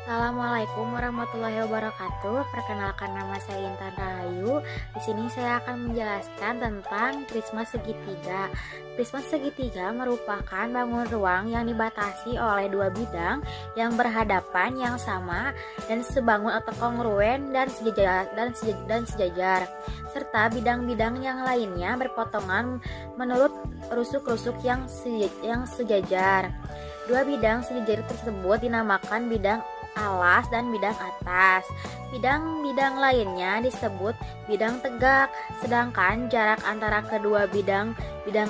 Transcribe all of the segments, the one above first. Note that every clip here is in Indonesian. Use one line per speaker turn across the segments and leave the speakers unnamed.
Assalamualaikum warahmatullahi wabarakatuh. Perkenalkan, nama saya Intan Rahayu. Di sini saya akan menjelaskan tentang prisma segitiga. Prisma segitiga merupakan bangun ruang yang dibatasi oleh dua bidang yang berhadapan, yang sama dan sebangun atau kongruen dan sejajar, serta bidang-bidang yang lainnya berpotongan menurut rusuk-rusuk yang sejajar. Dua bidang sejajar tersebut dinamakan bidang alas dan bidang atas. Bidang-bidang lainnya disebut bidang tegak, sedangkan jarak antara kedua bidang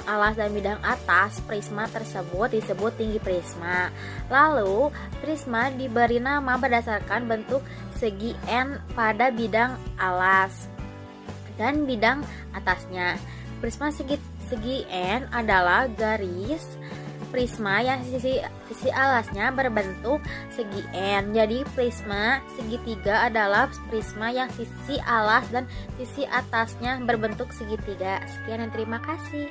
alas dan bidang atas prisma tersebut disebut tinggi prisma. Lalu, prisma diberi nama berdasarkan bentuk segi N pada bidang alas dan bidang atasnya. Prisma segi N adalah garis prisma yang sisi alasnya berbentuk segi N. Jadi prisma segitiga adalah prisma yang sisi alas dan sisi atasnya berbentuk segitiga. Sekian dan terima kasih.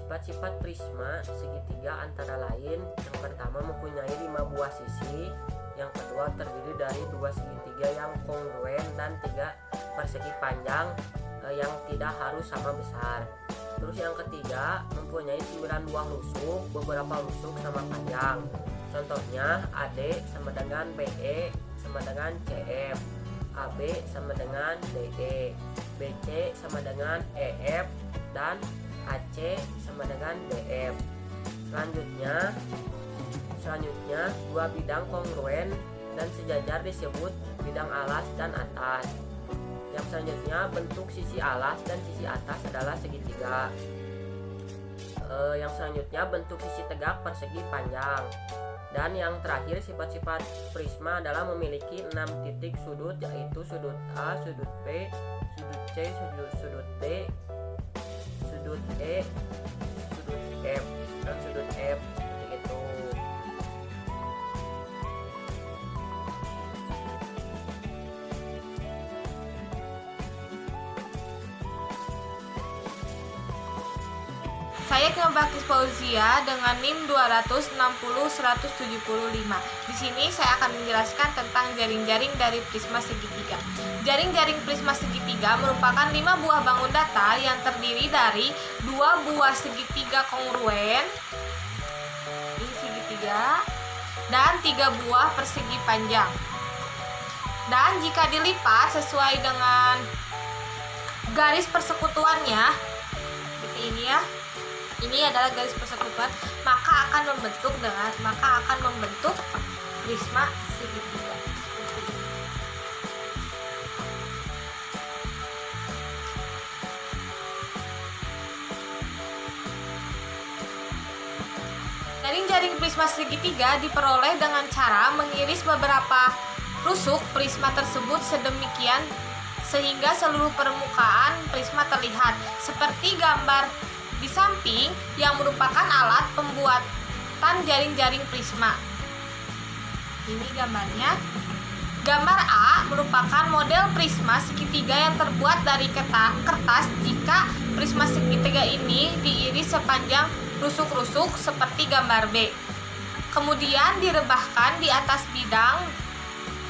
Sifat-sifat prisma segitiga antara lain: yang pertama, mempunyai 5 buah sisi. Yang kedua, terdiri dari 2 segitiga yang kongruen dan 3 persegi panjang yang tidak harus sama besar. Terus yang ketiga, mempunyai 9 buah rusuk, beberapa rusuk sama panjang. Contohnya, AD sama dengan BE sama dengan CF, AB sama dengan DE, BC sama dengan EF, dan AC sama dengan DF. Selanjutnya, dua bidang kongruen dan sejajar disebut bidang alas dan atas. Yang selanjutnya, bentuk sisi alas dan sisi atas adalah segitiga. Yang selanjutnya, bentuk sisi tegak persegi panjang. Dan yang terakhir, sifat-sifat prisma adalah memiliki 6 titik sudut, yaitu sudut A, sudut B, sudut C, sudut D, sudut E, sudut F, dan sudut F. Seperti itu.
Saya Bakis Fauzia dengan NIM 260-175. Di sini saya akan menjelaskan tentang jaring-jaring dari prisma segitiga. Jaring-jaring prisma segitiga merupakan 5 buah bangun datar yang terdiri dari 2 buah segitiga kongruen, ini segitiga, dan 3 buah persegi panjang. Dan jika dilipat sesuai dengan garis persekutuannya, seperti ini ya. Ini adalah garis persekutuan, maka akan membentuk prisma segitiga. Jaring-jaring prisma segitiga diperoleh dengan cara mengiris beberapa rusuk prisma tersebut sedemikian sehingga seluruh permukaan prisma terlihat, seperti gambar di samping yang merupakan alat pembuatan jaring-jaring prisma. Ini gambarnya. Gambar A merupakan model prisma segitiga yang terbuat dari kertas. Jika prisma segitiga ini diiris sepanjang rusuk-rusuk seperti gambar B, kemudian direbahkan di atas bidang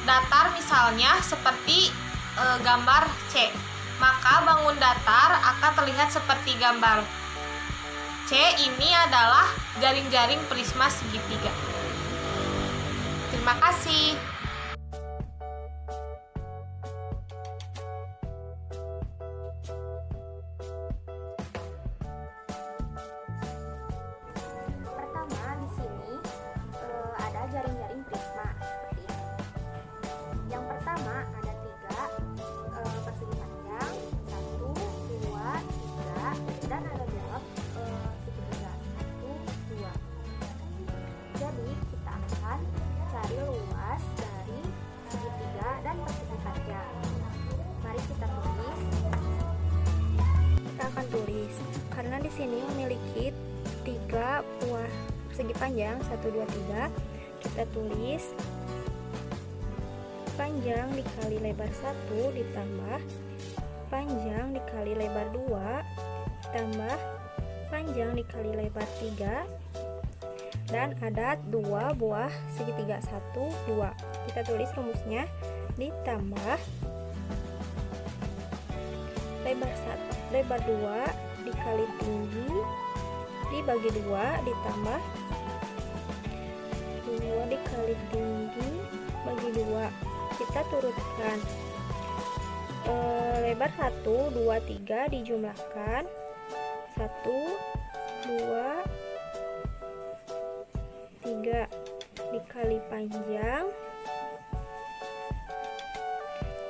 datar, misalnya seperti gambar C, maka bangun datar akan terlihat seperti gambar C. Ini adalah jaring-jaring prisma segitiga. Terima kasih.
Pertama, di sini ada jaring-jaring prisma seperti ini. Yang pertama ada 3 persegi panjang, 1, 2, 3, dan ada belok segitiga 1, 2. Jadi kita akan cari luas dari segitiga dan persegi panjang. Mari kita tulis. Kita akan tulis karena di sini memiliki 3 buah segi panjang, 1, 2, 3. Kita tulis panjang dikali lebar 1 ditambah
panjang dikali lebar 2 tambah panjang dikali lebar 3, dan ada 2 buah segitiga 1, 2. Kita tulis rumusnya, ditambah lebar 2 dikali tinggi dibagi 2 ditambah 2 dikali tinggi bagi 2. Kita turutkan lebar 1, 2, 3 dijumlahkan 1, 2, 3 dikali panjang,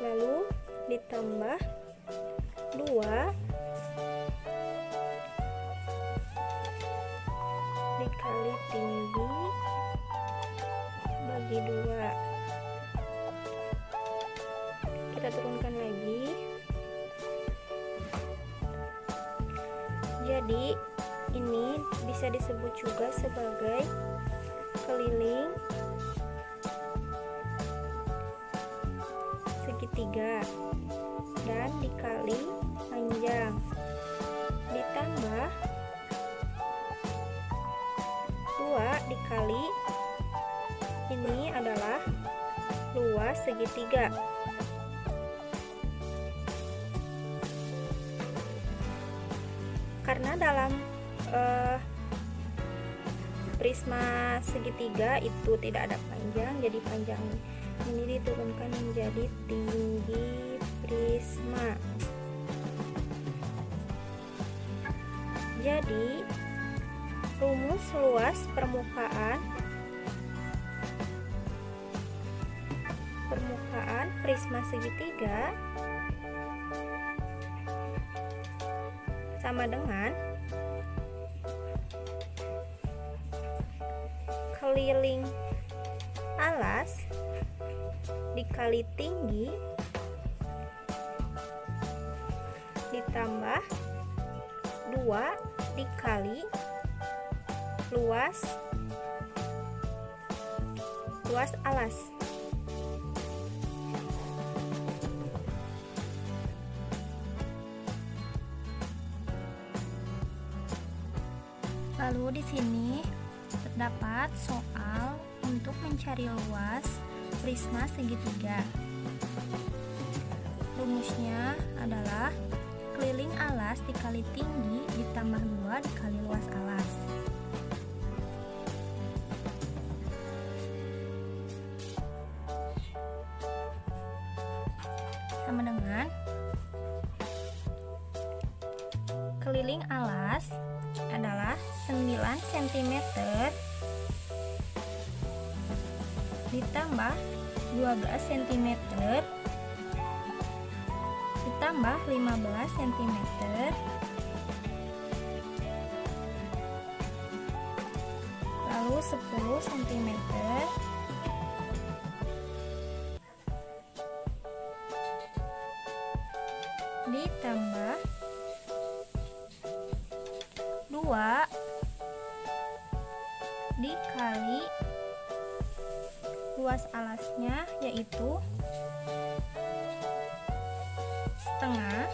lalu ditambah 2 dikali tinggi bagi 2. Kita turunkan lagi. Jadi ini bisa disebut juga sebagai keliling segitiga dan dikali panjang ditambah 2 dikali ini adalah luas segitiga. Karena dalam prisma segitiga itu tidak ada panjang, jadi panjang ini diturunkan menjadi tinggi prisma. Jadi rumus luas permukaan prisma segitiga sama dengan keliling alas dikali tinggi ditambah 2 dikali luas alas. Lalu di sini terdapat soal untuk mencari luas prisma segitiga. Rumusnya adalah keliling alas dikali tinggi ditambah 2 dikali luas alas. Sama dengan keliling alas adalah 9 cm ditambah 12 cm ditambah 15 cm lalu 10 cm ditambah 2 dikali luas alasnya, yaitu setengah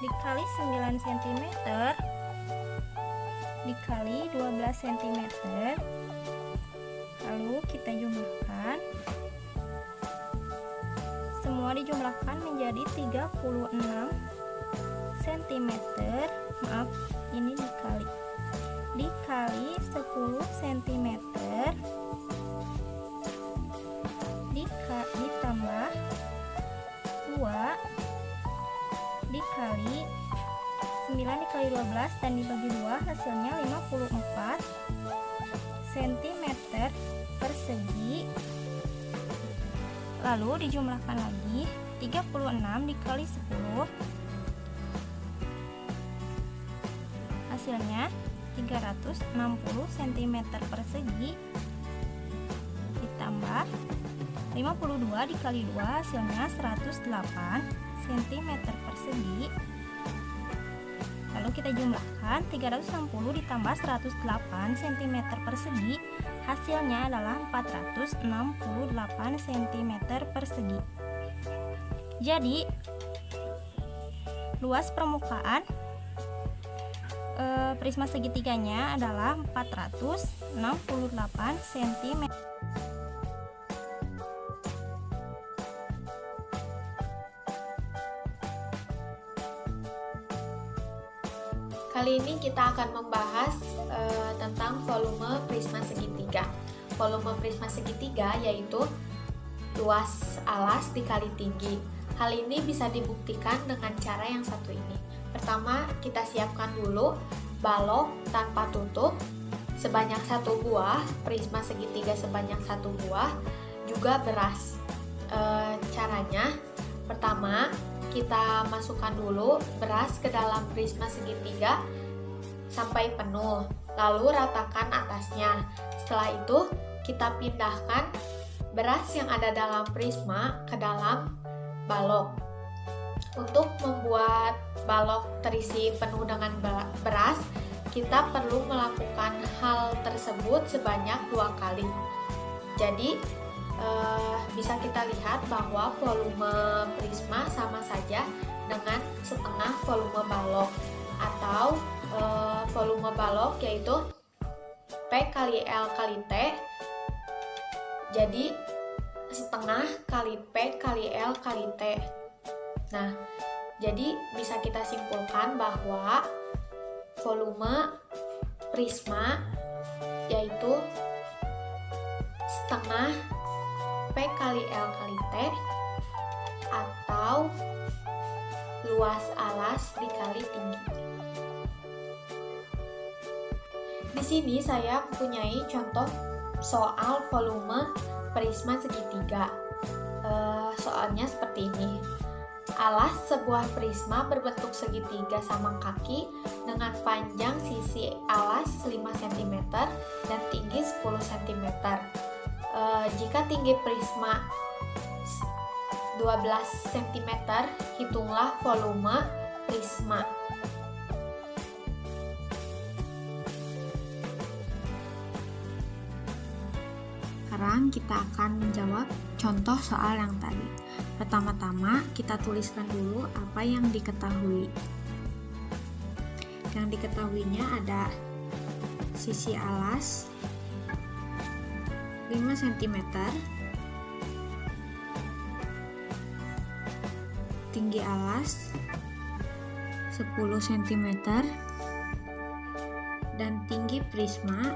dikali 9 cm dikali 12 cm, lalu kita jumlahkan, semua dijumlahkan menjadi 36 cm. Maaf, ini dikali 10 cm ditambah 2 dikali 9 dikali 12 dan dibagi 2, hasilnya 54 cm persegi. Lalu dijumlahkan lagi, 36 dikali 10 hasilnya 360 cm persegi ditambah 52 dikali 2 hasilnya 108 cm persegi. Lalu kita jumlahkan, 360 ditambah 108 cm persegi hasilnya adalah 468 cm persegi. Jadi luas permukaan prisma segitiganya adalah 468 cm.
Kali ini kita akan membahas tentang volume prisma segitiga. Volume prisma segitiga yaitu luas alas dikali tinggi. Hal ini bisa dibuktikan dengan cara yang satu ini. Pertama, kita siapkan dulu balok tanpa tutup sebanyak 1 buah, prisma segitiga sebanyak 1 buah, juga beras. Caranya, pertama kita masukkan dulu beras ke dalam prisma segitiga sampai penuh, lalu ratakan atasnya. Setelah itu kita pindahkan beras yang ada dalam prisma ke dalam balok. Untuk membuat balok terisi penuh dengan beras, kita perlu melakukan hal tersebut sebanyak 2 kali. Jadi bisa kita lihat bahwa volume prisma sama saja dengan setengah volume balok, atau volume balok yaitu P kali L kali T, jadi setengah kali P kali L kali T. Nah, jadi bisa kita simpulkan bahwa volume prisma yaitu setengah P kali L kali T, atau luas alas dikali tinggi. Di sini saya mempunyai contoh soal volume prisma segitiga. Soalnya seperti ini. Alas sebuah prisma berbentuk segitiga sama kaki dengan panjang sisi alas 5 cm dan tinggi 10 cm. Jika tinggi prisma 12 cm, hitunglah volume prisma.
Sekarang kita akan menjawab contoh soal yang tadi. Pertama-tama kita tuliskan dulu apa yang diketahui. Yang diketahuinya ada sisi alas 5 cm, tinggi alas 10 cm, dan tinggi prisma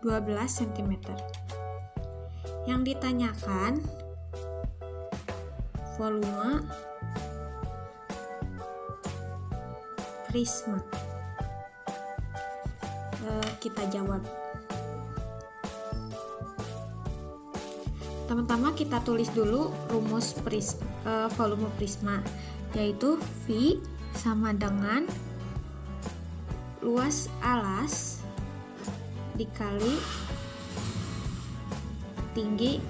12 cm. Yang ditanyakan volume prisma. Kita jawab. Pertama-tama kita tulis dulu rumus volume prisma, yaitu V sama dengan luas alas dikali tinggi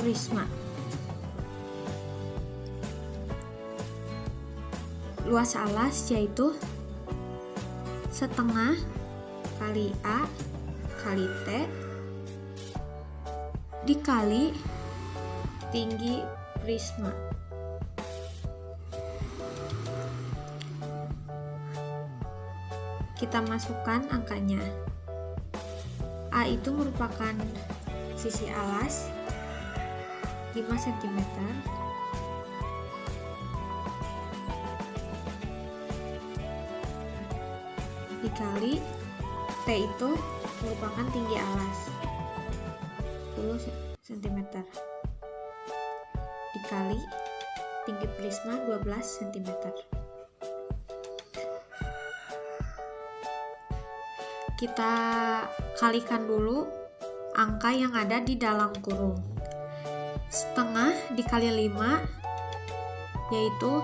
prisma. Luas alas yaitu setengah kali A kali T dikali tinggi prisma. Kita masukkan angkanya. A itu merupakan sisi alas 5 cm, dikali T itu merupakan tinggi alas 10 cm, dikali tinggi prisma 12 cm. Kita kalikan dulu angka yang ada di dalam kurung. Setengah dikali 5 yaitu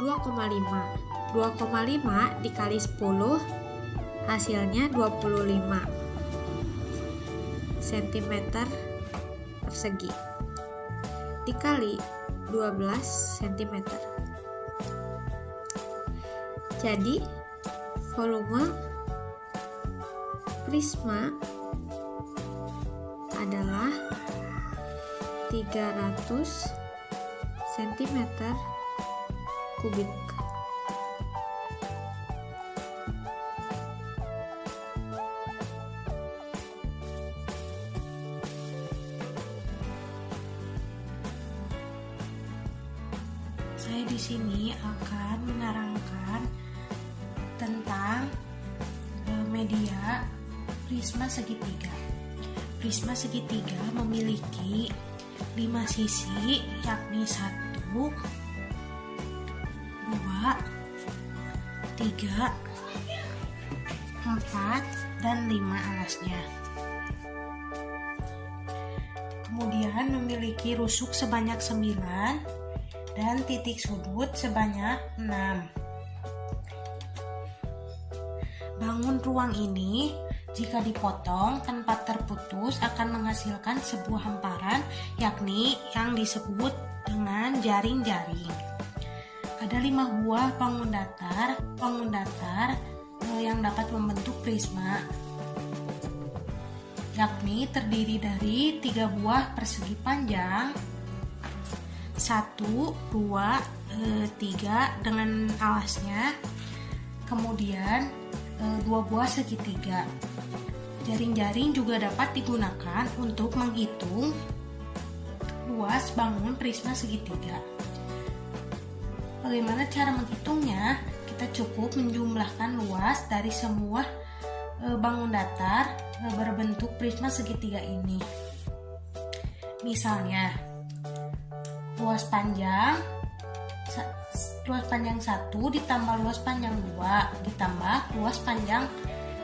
2,5. 2,5 dikali 10 hasilnya 25 cm persegi dikali 12 cm. Jadi volume prisma adalah
300 cm kubik. Saya di sini akan menerangkan tentang media prisma segitiga. Prisma segitiga memiliki 5 sisi, yakni 1, 2, 3, 4, dan 5 alasnya. Kemudian memiliki rusuk sebanyak 9 dan titik sudut sebanyak 6. Bangun ruang ini jika dipotong tanpa terputus akan menghasilkan sebuah hamparan, yakni yang disebut dengan jaring-jaring. Ada 5 buah bangun datar yang dapat membentuk prisma, yakni terdiri dari 3 buah persegi panjang, 1, 2, 3 dengan alasnya, kemudian 2 buah segitiga. Jaring-jaring juga dapat digunakan untuk menghitung luas bangun prisma segitiga. Bagaimana cara menghitungnya? Kita cukup menjumlahkan luas dari semua bangun datar berbentuk prisma segitiga ini. Misalnya, luas panjang 1 ditambah luas panjang 2 ditambah luas panjang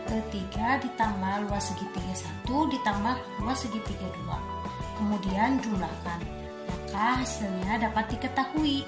3 ditambah luas segitiga 1 ditambah luas segitiga 2. Kemudian jumlahkan, maka hasilnya dapat diketahui.